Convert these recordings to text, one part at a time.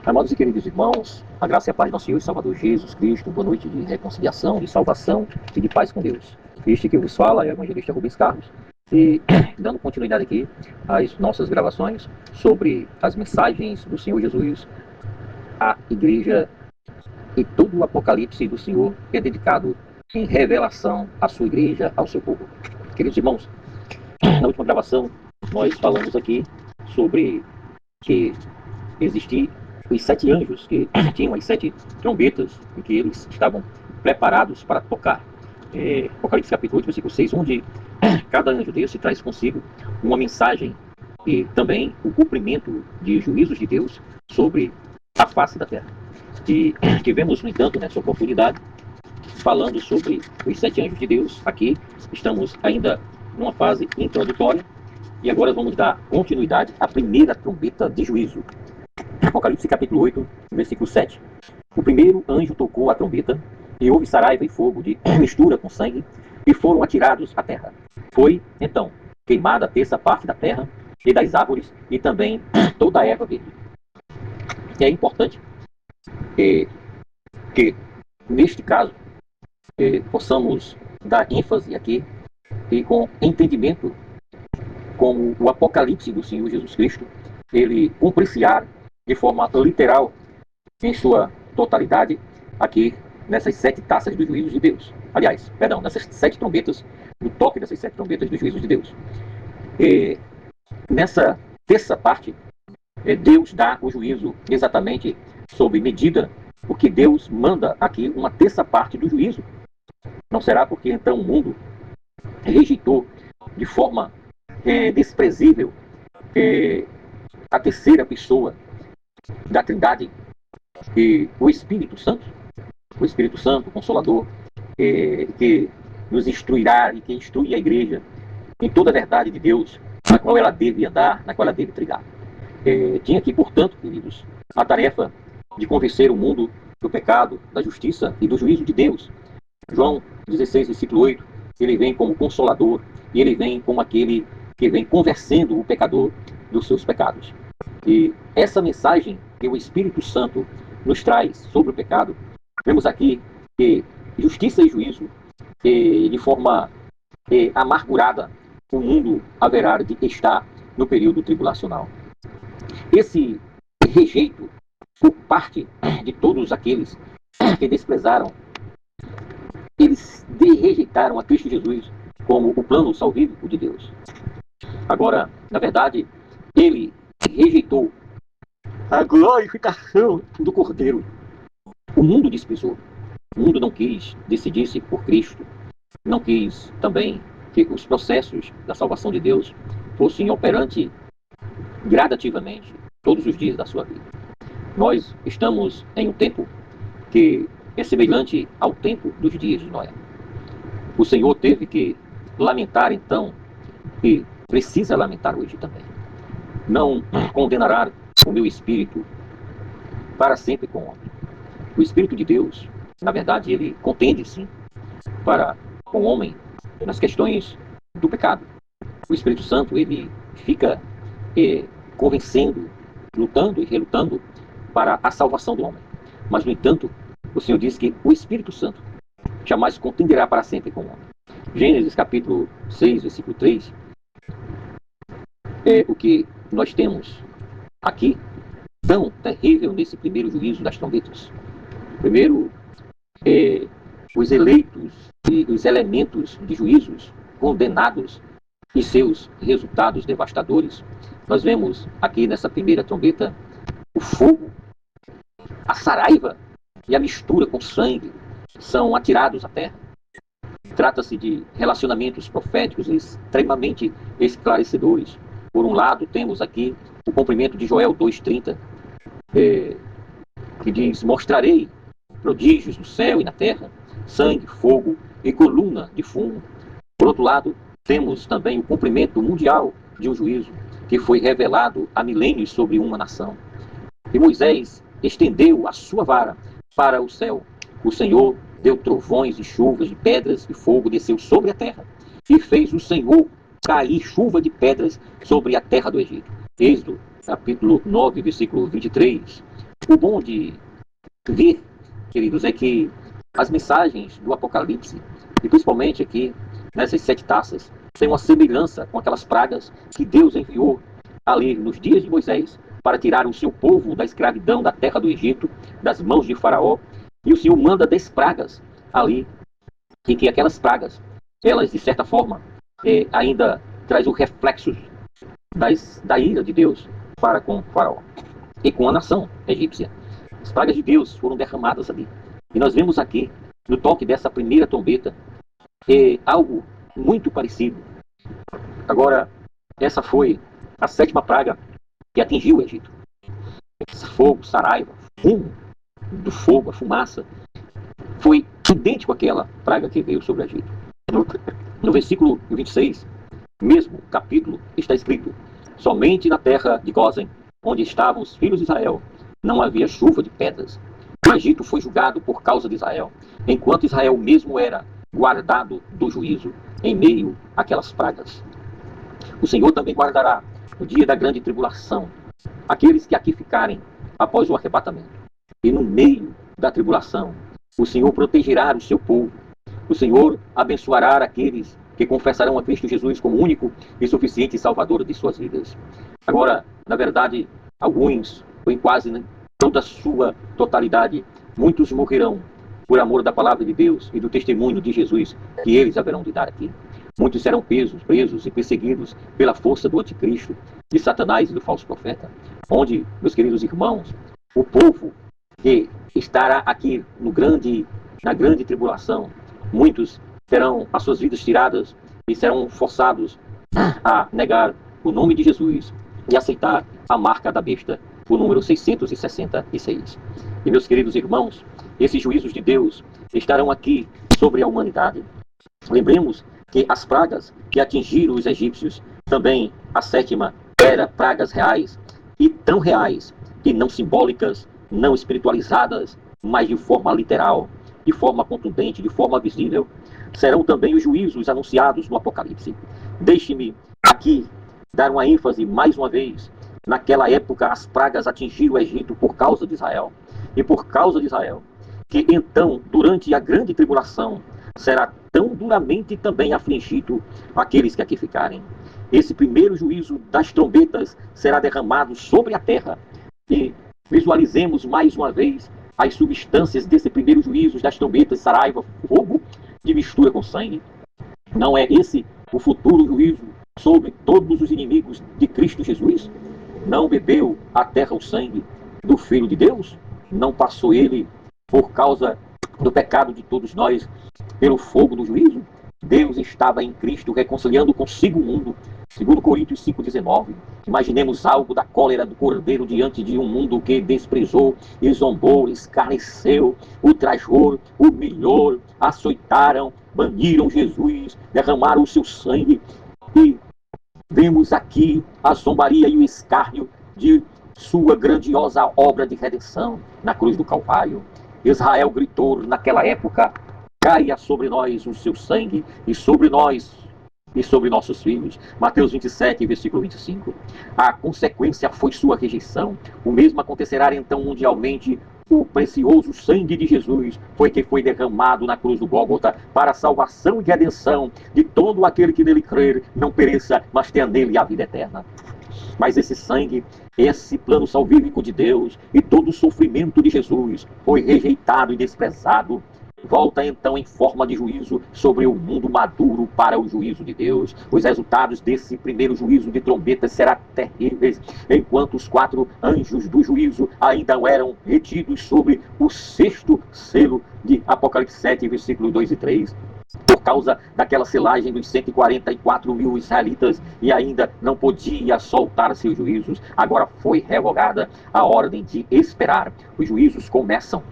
Amados e queridos irmãos, a graça e a paz do nosso Senhor e Salvador Jesus Cristo, boa noite de reconciliação, de salvação e de paz com Deus. Este que vos fala é o evangelista Rubens Carlos, e dando continuidade aqui às nossas gravações sobre as mensagens do Senhor Jesus à igreja e todo o apocalipse do Senhor é dedicado em revelação à sua igreja, ao seu povo. Queridos irmãos, na última gravação nós falamos aqui sobre que existiam os 7 anjos que tinham as 7 trombetas e que eles estavam preparados para tocar. Apocalipse capítulo 8, versículo 6, onde cada anjo desse traz consigo uma mensagem e também o cumprimento de juízos de Deus sobre a face da terra. E tivemos, no entanto, nessa oportunidade, falando sobre os 7 anjos de Deus. Aqui estamos ainda numa fase introdutória e agora vamos dar continuidade à primeira trombeta de juízo. Apocalipse capítulo 8, versículo 7. O primeiro anjo tocou a trombeta, e houve saraiva e fogo de mistura com sangue, e foram atirados à terra. Foi, então, queimada a terça parte da terra, e das árvores, e também toda a erva verde. E é importante que neste caso, possamos dar ênfase aqui, e com entendimento, como o Apocalipse do Senhor Jesus Cristo, ele cumpre-se-á de forma literal, em sua totalidade, aqui nessas 7 taças dos juízos de Deus. Aliás, perdão, nessas 7 trombetas, no toque dessas 7 trombetas dos juízos de Deus. Nessa terça parte, Deus dá o juízo exatamente sob medida, porque Deus manda aqui uma terça parte do juízo. Não será porque então o mundo rejeitou de forma desprezível a terceira pessoa da Trindade, e o Espírito Santo, o Consolador, que nos instruirá e que instrui a igreja em toda a verdade de Deus, na qual ela deve andar, na qual ela deve trilhar. Tinha aqui, portanto, queridos, a tarefa de convencer o mundo do pecado, da justiça e do juízo de Deus. João 16, versículo 8, ele vem como Consolador, e ele vem como aquele que vem convencendo o pecador dos seus pecados. E essa mensagem que o Espírito Santo nos traz sobre o pecado, vemos aqui que justiça e juízo, de forma amargurada, o mundo haverá de estar no período tribulacional. Esse rejeito por parte de todos aqueles que desprezaram, eles rejeitaram a Cristo Jesus como o plano salvífico de Deus. Agora, na verdade, ele rejeitou a glorificação do Cordeiro. O mundo desprezou. O mundo não quis decidir-se por Cristo. Não quis também que os processos da salvação de Deus fossem operantes gradativamente todos os dias da sua vida. Nós estamos em um tempo que é semelhante ao tempo dos dias de Noé. O Senhor teve que lamentar então, e precisa lamentar hoje também. Não condenará o meu espírito para sempre com o homem. O Espírito de Deus, na verdade, ele contende sim com o homem nas questões do pecado. O Espírito Santo, ele fica convencendo, lutando e relutando para a salvação do homem. Mas, no entanto, o Senhor diz que o Espírito Santo jamais contenderá para sempre com o homem. Gênesis capítulo 6, versículo 3, é o que nós temos aqui tão terrível nesse primeiro juízo das trombetas. Primeiro, os eleitos e os elementos de juízos condenados e seus resultados devastadores. Nós vemos aqui nessa primeira trombeta o fogo, a saraiva e a mistura com sangue são atirados à terra. Trata-se de relacionamentos proféticos extremamente esclarecedores. Por um lado, temos aqui o cumprimento de Joel 2,30, que diz: mostrarei prodígios no céu e na terra, sangue, fogo e coluna de fumo. Por outro lado, temos também o cumprimento mundial de um juízo que foi revelado há milênios sobre uma nação. E Moisés estendeu a sua vara para o céu. O Senhor deu trovões e chuvas de pedras e fogo desceu sobre a terra. E fez o Senhor cair chuva de pedras sobre a terra do Egito. Êxodo, capítulo 9, versículo 23. O bom de ver, queridos, é que as mensagens do Apocalipse, e principalmente aqui nessas 7 taças, têm uma semelhança com aquelas pragas que Deus enviou ali nos dias de Moisés para tirar o seu povo da escravidão da terra do Egito, das mãos de Faraó. E o Senhor manda 10 pragas ali, e que aquelas pragas, elas de certa forma, ainda traz o reflexo da ira de Deus para com Faraó e com a nação egípcia. As pragas de Deus foram derramadas ali. E nós vemos aqui, no toque dessa primeira trombeta, algo muito parecido. Agora, essa foi a 7ª praga que atingiu o Egito. Esse fogo, saraiva, fumo do fogo, a fumaça, foi idêntico àquela praga que veio sobre o Egito. No versículo 26, mesmo capítulo, está escrito: somente na terra de Gósen, onde estavam os filhos de Israel, não havia chuva de pedras. O Egito foi julgado por causa de Israel, enquanto Israel mesmo era guardado do juízo em meio àquelas pragas. O Senhor também guardará no dia da grande tribulação aqueles que aqui ficarem após o arrebatamento. E no meio da tribulação, o Senhor protegerá o seu povo. O Senhor abençoará aqueles que confessarão a Cristo Jesus como único e suficiente Salvador de suas vidas. Agora, na verdade, alguns, ou em quase toda a sua totalidade, muitos morrerão por amor da palavra de Deus e do testemunho de Jesus que eles haverão de dar aqui. Muitos serão presos e perseguidos pela força do anticristo, de Satanás e do falso profeta. Onde, meus queridos irmãos, o povo que estará aqui na grande tribulação, muitos terão as suas vidas tiradas e serão forçados a negar o nome de Jesus e aceitar a marca da besta, o número 666. E, meus queridos irmãos, esses juízos de Deus estarão aqui sobre a humanidade. Lembremos que as pragas que atingiram os egípcios, também a 7ª, eram pragas reais, e tão reais, que não simbólicas, não espiritualizadas, mas de forma literal, de forma contundente, de forma visível, serão também os juízos anunciados no Apocalipse. Deixe-me aqui dar uma ênfase mais uma vez. Naquela época as pragas atingiram o Egito por causa de Israel. E por causa de Israel, que então, durante a grande tribulação, será tão duramente também afligido aqueles que aqui ficarem. Esse primeiro juízo das trombetas será derramado sobre a terra. E visualizemos mais uma vez as substâncias desse primeiro juízo das trombetas, saraiva, fogo, de mistura com sangue. Não é esse o futuro juízo sobre todos os inimigos de Cristo Jesus? Não bebeu a terra o sangue do Filho de Deus? Não passou ele por causa do pecado de todos nós pelo fogo do juízo? Deus estava em Cristo reconciliando consigo o mundo. 2 Coríntios 5,19. Imaginemos algo da cólera do Cordeiro diante de um mundo que desprezou, e zombou, escarneceu, ultrajou, humilhou, açoitaram, baniram Jesus, derramaram o seu sangue. E vemos aqui a zombaria e o escárnio de sua grandiosa obra de redenção na cruz do Calvário. Israel gritou naquela época: caia sobre nós o seu sangue, e sobre nós e sobre nossos filhos. Mateus 27, versículo 25. A consequência foi sua rejeição. O mesmo acontecerá então mundialmente. O precioso sangue de Jesus foi que foi derramado na cruz do Gólgota para a salvação e redenção de todo aquele que nele crer, não pereça, mas tenha nele a vida eterna. Mas esse sangue, esse plano salvífico de Deus e todo o sofrimento de Jesus foi rejeitado e desprezado. Volta então em forma de juízo sobre o mundo maduro para o juízo de Deus. Os resultados desse primeiro juízo de trombetas serão terríveis, enquanto os 4 anjos do juízo ainda eram retidos sobre o 6º selo de Apocalipse 7, versículos 2 e 3. Por causa daquela selagem dos 144 mil israelitas, e ainda não podia soltar seus juízos. Agora foi revogada a ordem de esperar. Os juízos começam: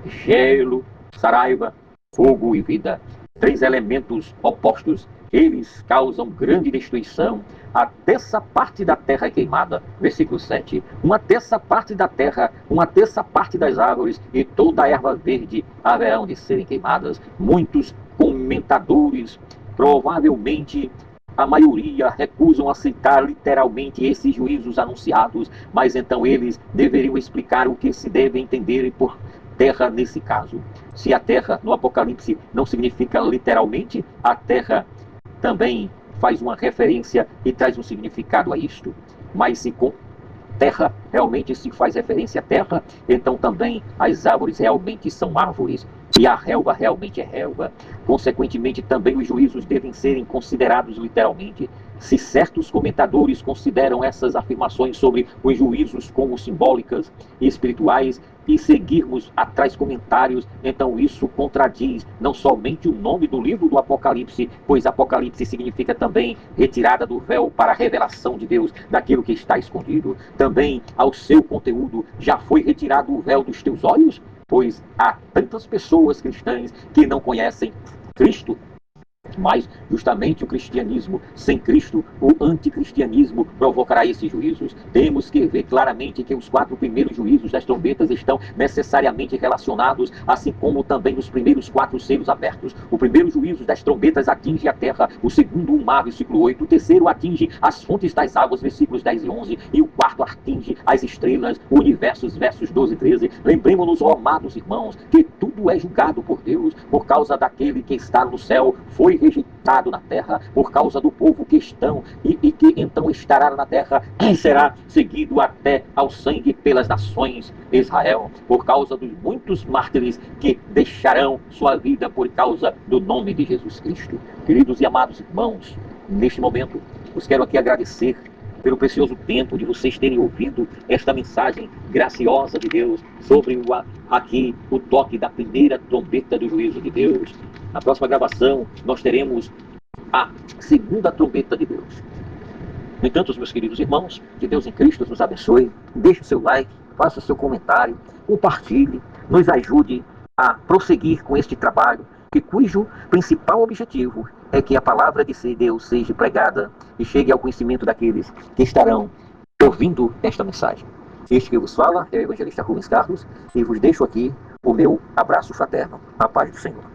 gelo, saraiva, fogo e vida. 3 elementos opostos, eles causam grande destruição. A terça parte da terra é queimada, versículo 7. 1/3 parte da terra, 1/3 parte das árvores e toda a erva verde haverão de serem queimadas. Muitos comentadores provavelmente A maioria recusam aceitar literalmente esses juízos anunciados, mas então eles deveriam explicar o que se deve entender por terra nesse caso. Se a terra no Apocalipse não significa literalmente, a terra também faz uma referência e traz um significado a isto. Mas se com terra realmente se faz referência à terra, então também as árvores realmente são árvores e a relva realmente é relva. Consequentemente, também os juízos devem serem considerados literalmente. Se certos comentadores consideram essas afirmações sobre os juízos como simbólicas e espirituais e seguirmos atrás comentários, então isso contradiz não somente o nome do livro do Apocalipse, pois Apocalipse significa também retirada do véu para a revelação de Deus daquilo que está escondido. Também ao seu conteúdo já foi retirado o véu dos teus olhos, pois há tantas pessoas cristãs que não conhecem Cristo. Mas justamente o cristianismo sem Cristo, o anticristianismo, provocará esses juízos. Temos que ver claramente que os 4 primeiros juízos das trombetas estão necessariamente relacionados, assim como também os primeiros 4 selos abertos. O primeiro juízo das trombetas atinge a terra, o segundo o mar, versículo 8, o terceiro atinge as fontes das águas, versículos 10 e 11, e o quarto atinge as estrelas, o universo, versos 12 e 13. Lembremos-nos, ó amados irmãos, que tudo é julgado por Deus, por causa daquele que está no céu, foi rejeitado na terra, por causa do povo que estão e que então estará na terra e será seguido até ao sangue pelas nações de Israel, por causa dos muitos mártires que deixarão sua vida por causa do nome de Jesus Cristo. Queridos e amados irmãos, neste momento, eu quero aqui agradecer pelo precioso tempo de vocês terem ouvido esta mensagem graciosa de Deus sobre aqui o toque da primeira trombeta do juízo de Deus. Na próxima gravação, nós teremos a segunda trombeta de Deus. No entanto, meus queridos irmãos, que Deus em Cristo nos abençoe. Deixe o seu like, faça o seu comentário, compartilhe, nos ajude a prosseguir com este trabalho, cujo principal objetivo é que a palavra de Deus seja pregada e chegue ao conhecimento daqueles que estarão ouvindo esta mensagem. Este que vos fala é o evangelista Rubens Carlos e vos deixo aqui o meu abraço fraterno. A paz do Senhor.